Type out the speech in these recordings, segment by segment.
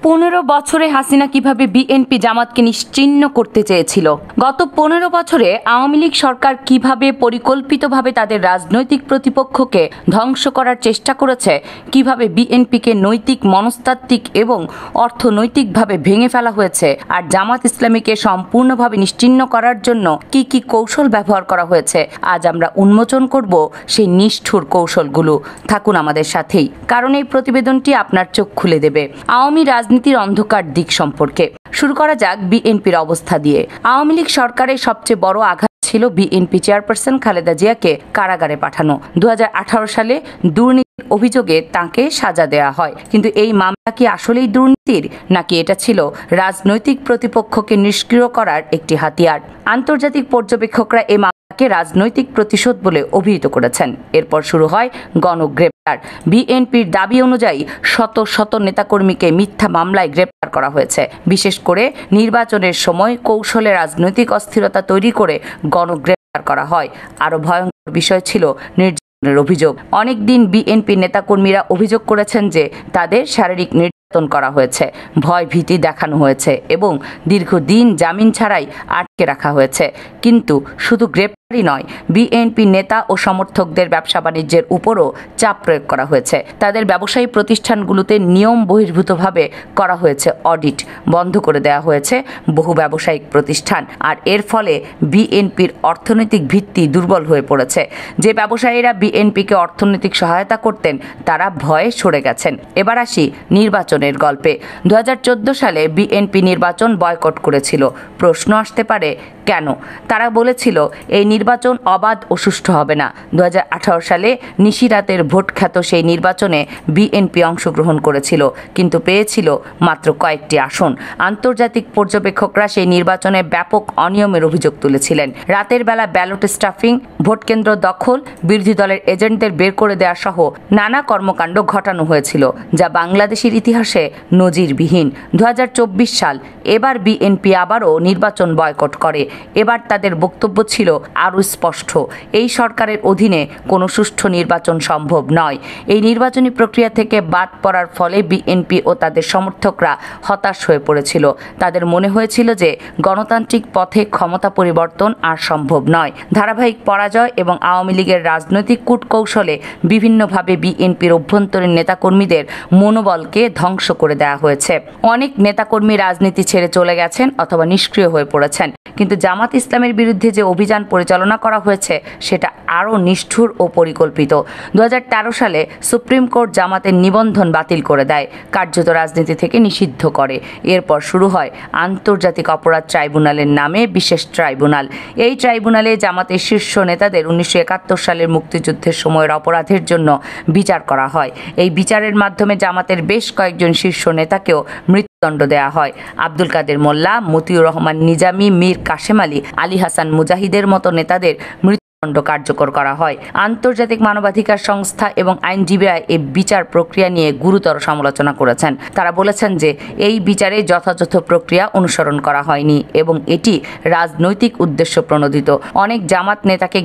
15 বছরে হাসিনা কিভাবে বিএনপি জামাতকে নিশ্চিহ্ন করতে চেয়েছিল। গত 15 বছরে আওয়ামী লীগ সরকার কিভাবে পরিকল্পিতভাবে তাদের রাজনৈতিক প্রতিপক্ষকে ধ্বংস করার চেষ্টা করেছে, কিভাবে বিএনপিকে নৈতিক, মনস্তাত্ত্বিক এবং অর্থনৈতিকভাবে ভেঙে ফেলা হয়েছে, আর জামাত ইসলামীকে সম্পূর্ণভাবে নিশ্চিহ্ন করার জন্য কি কি কৌশল ব্যবহার করা হয়েছে, আজ আমরা উন্মোচন করব সেই নিষ্ঠুর কৌশলগুলো। থাকুন আমাদের সাথেই, কারণ এই প্রতিবেদনটি আপনার চোখ খুলে দেবে আওয়ামী রাজনীতির অন্ধকার দিক সম্পর্কে। শুরু করা যাক বিএনপির অবস্থা দিয়ে। আওয়ামী লীগ সরকারের সবচেয়ে বড় আঘাত ছিল বিএনপি চেয়ারপারসন খালেদা জিয়াকে কারাগারে পাঠানো। 2018 সালে দুর্নীতির অভিযোগে তাকে সাজা দেওয়া হয়, কিন্তু এই মামলা কি আসলেই দুর্নীতির, নাকি এটা ছিল রাজনৈতিক প্রতিপক্ষকে নিষ্ক্রিয় করার একটি হাতিয়ার? আন্তর্জাতিক পর্যবেক্ষকরা এই মামলাকে রাজনৈতিক প্রতিশোধ বলে অভিহিত করেছেন। এরপর শুরু হয় গণগ্রেপ্তার। বিএনপির দাবি অনুযায়ী শত শত নেতাকর্মীকে মিথ্যা মামলায় গ্রেপ্তার করা হয়েছে। বিশেষ করে নির্বাচনের সময় কৌশলে রাজনৈতিক অস্থিরতা তৈরি করে গণগ্রেপ্তার করা হয়। আরো ভয়ঙ্কর বিষয় ছিল নির্যাতনের অভিযোগ। অনেকদিন বিএনপি নেতাকর্মীরা অভিযোগ করেছেন যে তাদের শারীরিক নির্যাতন করা হয়েছে, ভয় ভীতি দেখানো হয়েছে এবং দীর্ঘদিন জামিন ছাড়াই আটকে রাখা হয়েছে। কিন্তু শুধু গ্রেপ্তারই নয়, বিএনপি নেতা ও সমর্থকদের ব্যবসা বাণিজ্যের উপরও চাপ প্রয়োগ করা হয়েছে। তাদের ব্যবসায়ী প্রতিষ্ঠানগুলোতে নিয়ম বহির্ভূতভাবে করা হয়েছে অডিট, বন্ধ করে দেওয়া হয়েছে বহু ব্যবসায়িক প্রতিষ্ঠান। আর এর ফলে বিএনপির অর্থনৈতিক ভিত্তি দুর্বল হয়ে পড়েছে। যে ব্যবসায়ীরা বিএনপিকে অর্থনৈতিক সহায়তা করতেন তারা ভয়ে সরে গেছেন। এবার আসি নির্বাচনের গল্পে। 2014 সালে বিএনপি নির্বাচন বয়কট করেছিল। প্রশ্ন আসতে পারে, কেন? তারা বলেছিল এই নির্বাচন অবাধ ও সুষ্ঠু হবে না। 2018 সালে নিশিরাতের ভোটখ্যাত সেই নির্বাচনে বিএনপি অংশগ্রহণ করেছিল, কিন্তু পেয়েছিল মাত্র কয়েকটি আসন। আন্তর্জাতিক পর্যবেক্ষকরা সেই নির্বাচনে ব্যাপক অনিয়মের অভিযোগ তুলেছিলেন। রাতের বেলা ব্যালট স্টাফিং, ভোটকেন্দ্র দখল, বিরোধী দলের এজেন্টদের বের করে দেওয়া সহ নানা কর্মকাণ্ড ঘটানো হয়েছিল, যা বাংলাদেশের ইতিহাসে নজিরবিহীন। 2024 সাল, এবার বিএনপি আবারও নির্বাচন বয়কট করে। এবার তাদের বক্তব্য ছিল আরও স্পষ্ট, এই সরকারের অধীনে কোনো সুষ্ঠু নির্বাচন সম্ভব নয়। এই নির্বাচনী প্রক্রিয়া থেকে বাদ পড়ার ফলে বিএনপি ও তাদের সমর্থকরা হতাশ হয়ে পড়েছিল। তাদের মনে হয়েছিল যে গণতান্ত্রিক পথে ক্ষমতা পরিবর্তন আর সম্ভব নয়। ধারাবাহিক পরাজয় এবং আওয়ামী লীগের রাজনৈতিক কূটকৌশলে বিভিন্নভাবে বিএনপির অভ্যন্তরীণ নেতাকর্মীদের মনোবলকে ধ্বংস করে দেওয়া হয়েছে। অনেক নেতাকর্মী রাজনীতি ছেড়ে চলে গেছেন অথবা নিষ্ক্রিয় হয়ে পড়েছেন। কিন্তু জামাত ইসলামের বিরুদ্ধে যে অভিযান পরিচালনা করা হয়েছে সেটা আরও নিষ্ঠুর ও পরিকল্পিত। 2013 সালে সুপ্রিম কোর্ট জামাতের নিবন্ধন বাতিল করে দেয়, কার্যত রাজনীতি থেকে নিষিদ্ধ করে। এরপর শুরু হয় আন্তর্জাতিক অপরাধ ট্রাইব্যুনালের নামে বিশেষ ট্রাইব্যুনাল। এই ট্রাইব্যুনালে জামাতের শীর্ষ নেতাদের 1971 সালের মুক্তিযুদ্ধের সময়ের অপরাধের জন্য বিচার করা হয়। এই বিচারের মাধ্যমে জামাতের বেশ কয়েকজন শীর্ষ নেতাকেও মৃত্যুদণ্ড দেওয়া হয়। আব্দুল কাদের মোল্লা, মতিউর রহমান নিজামী, মীর কাশেম আলী, আলী হাসান মুজাহিদের মতো নেতাদের মৃত্যুদণ্ড কার্যকর করা হয়। আন্তর্জাতিক মানবাধিকার সংস্থা এবং আইনজীবীরা এই বিচার প্রক্রিয়া নিয়ে গুরুতর সমালোচনা করেছেন। তারা বলেছেন যে এই বিচারে যথাযথ প্রক্রিয়া অনুসরণ করা হয়নি এবং এটি রাজনৈতিক উদ্দেশ্য প্রণোদিত। অনেক জামাত নেতাকে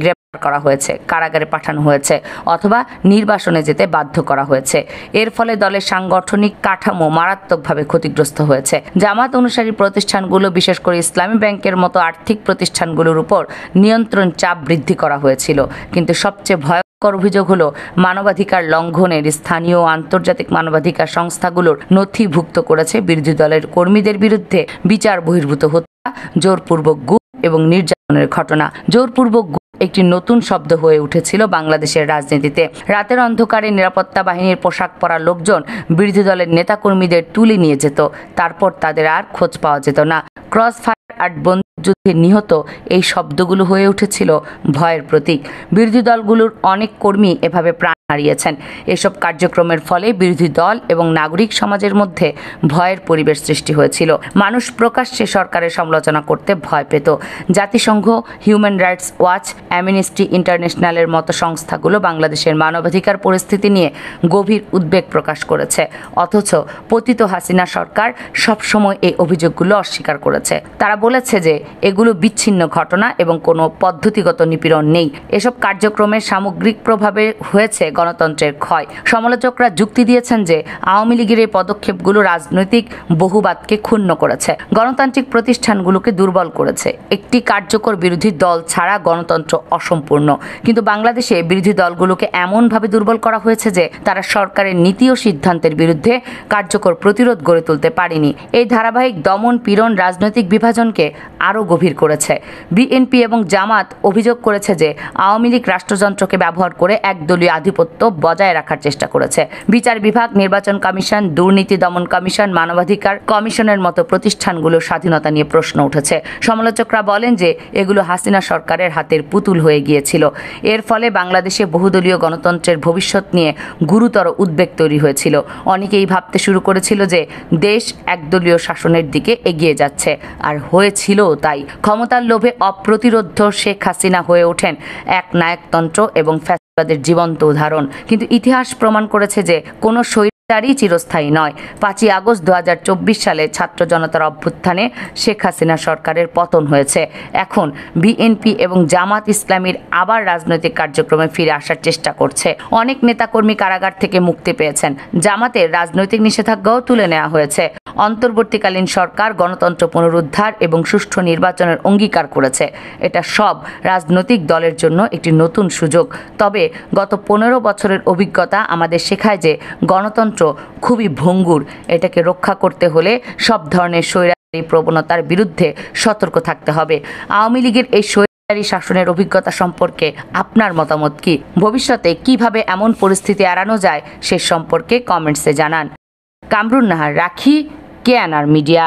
করা হয়েছে, কারাগারে পাঠানো হয়েছে অথবা নির্বাসনে যেতে বাধ্য করা হয়েছে। এর ফলে দলের সাংগঠনিক কাঠামো মারাত্মকভাবে ক্ষতিগ্রস্ত হয়েছে। জামাত অনুসারী প্রতিষ্ঠানগুলো, বিশেষ করে ইসলামী ব্যাংকের মতো আর্থিক প্রতিষ্ঠানগুলোর উপর নিয়ন্ত্রণ চাপ বৃদ্ধি করা হয়েছিল। কিন্তু সবচেয়ে ভয়ঙ্কর অভিযোগ হলো মানবাধিকার লঙ্ঘনের স্থানীয় ও আন্তর্জাতিক মানবাধিকার সংস্থাগুলোর নথিভুক্ত করেছে বিরোধী দলের কর্মীদের বিরুদ্ধে বিচার বহির্ভূত হত্যা, জোরপূর্বক গুম এবং নির্যাতনের ঘটনা। জোরপূর্বক একটি নতুন শব্দ হয়ে উঠেছিল বাংলাদেশের রাজনীতিতে। রাতের অন্ধকারে নিরাপত্তা বাহিনীর পোশাক পরা লোকজন বিরোধী দলের নেতাকর্মীদের তুলে নিয়ে যেত, তারপর তাদের আর খোঁজ পাওয়া যেত না। ক্রস ফায়ার আর বন্দুকযুদ্ধে নিহত, এই শব্দগুলো হয়ে উঠেছিল ভয়ের প্রতীক। বিরোধী দলগুলোর অনেক কর্মী এভাবে প্রাণ হারিয়েছেন। এসব কার্যক্রমের ফলে বিরোধী দল এবং নাগরিক সমাজের মধ্যে ভয়ের পরিবেশ সৃষ্টি হয়েছিল। মানুষ প্রকাশ্যে সরকারের সমালোচনা করতে ভয় পেত। জাতিসংঘ, হিউম্যান রাইটস ওয়াচ, অ্যামনেস্টি ইন্টারন্যাশনালের মতো সংস্থাগুলো বাংলাদেশের মানবাধিকার পরিস্থিতি নিয়ে গভীর উদ্বেগ প্রকাশ করেছে। অথচ পতিত হাসিনা সরকার সবসময় এই অভিযোগগুলো অস্বীকার করেছে। তারা বলেছে যে এগুলো বিচ্ছিন্ন ঘটনা এবং কোনো পদ্ধতিগত নিপীড়ন নেই। এসব কার্যক্রমের সামগ্রিক প্রভাবে হয়েছে গণতন্ত্রের ক্ষয়। সমালোচকরা যুক্তি দিয়েছেন যে আওয়ামী লীগের এই পদক্ষেপগুলো রাজনৈতিক বহুবাদকে ক্ষুণ্ণ করেছে, গণতান্ত্রিক প্রতিষ্ঠানগুলোকে দুর্বল করেছে। একটি কার্যকর বিরোধী দল ছাড়া গণতন্ত্র অসম্পূর্ণ। কিন্তু বাংলাদেশে বিরোধী দলগুলোকে এমনভাবে দুর্বল করা হয়েছে যে তারা সরকারের নীতি ও সিদ্ধান্তের বিরুদ্ধে কার্যকর প্রতিরোধ গড়ে তুলতে পারেনি। এই ধারাবাহিক দমন পীড়ন রাজনৈতিক বিভাজনকে আরও গভীর করেছে। বিএনপি এবং জামাত অভিযোগ করেছে যে আওয়ামী লীগ রাষ্ট্রযন্ত্রকে ব্যবহার করে একদলীয় আধিপত্য বজায় রাখার চেষ্টা করেছে। বিচার বিভাগ, নির্বাচন কমিশন, দুর্নীতি দমন কমিশন, মানবাধিকার কমিশনের মতো প্রতিষ্ঠানগুলোর স্বাধীনতা নিয়ে প্রশ্ন উঠেছে। সমালোচকরা বলেন যে এগুলো হাসিনা সরকারের হাতের পুতুল হয়ে গিয়েছিল। এর ফলে বাংলাদেশে বহুদলীয় গণতন্ত্রের ভবিষ্যৎ নিয়ে গুরুতর উদ্বেগ তৈরি হয়েছিল। অনেকেই ভাবতে শুরু করেছিল যে দেশ একদলীয় শাসনের দিকে এগিয়ে যাচ্ছে, আর হয়েছিল তাই। ক্ষমতার লোভে অপ্রতিরোধ্য শেখ হাসিনা হয়ে ওঠেন এক নায়কতন্ত্র এবং ফ্যাসিবাদের জীবন্ত উদাহরণ। কিন্তু ইতিহাস প্রমাণ করেছে যে কোনো স্বৈরাচারই চিরস্থায়ী নয়। 5ই আগস্ট 2024 সালে ছাত্র জনতার অভ্যুত্থানে শেখ হাসিনা সরকারের পতন হয়েছে। এখন বিএনপি এবং জামাত ইসলামীর আবার রাজনৈতিক কার্যক্রমে ফিরে আসার চেষ্টা করছে। অনেক নেতাকর্মী কারাগার থেকে মুক্তি পেয়েছেন। জামাতের রাজনৈতিক নিষেধাজ্ঞাও তুলে নেওয়া হয়েছে। অন্তর্বর্তীকালীন সরকার গণতন্ত্র পুনরুদ্ধার এবং সুষ্ঠু নির্বাচনের অঙ্গীকার করেছে। এটা সব রাজনৈতিক দলের জন্য একটি নতুন সুযোগ। তবে গত 15 বছরের অভিজ্ঞতা আমাদের শেখায় যে গণতন্ত্র খুবই ভঙ্গুর। এটাকে রক্ষা করতে হলে সব ধরনের স্বৈরাচারী প্রবণতার বিরুদ্ধে সতর্ক থাকতে হবে। আওয়ামী লীগের এই স্বৈরাচারী শাসনের অভিজ্ঞতা সম্পর্কে আপনার মতামত কি? ভবিষ্যতে কিভাবে এমন পরিস্থিতি এড়ানো যায় সে সম্পর্কে কমেন্টসে জানান। কামরুন নাহার, রাখি, কেএনআর মিডিয়া।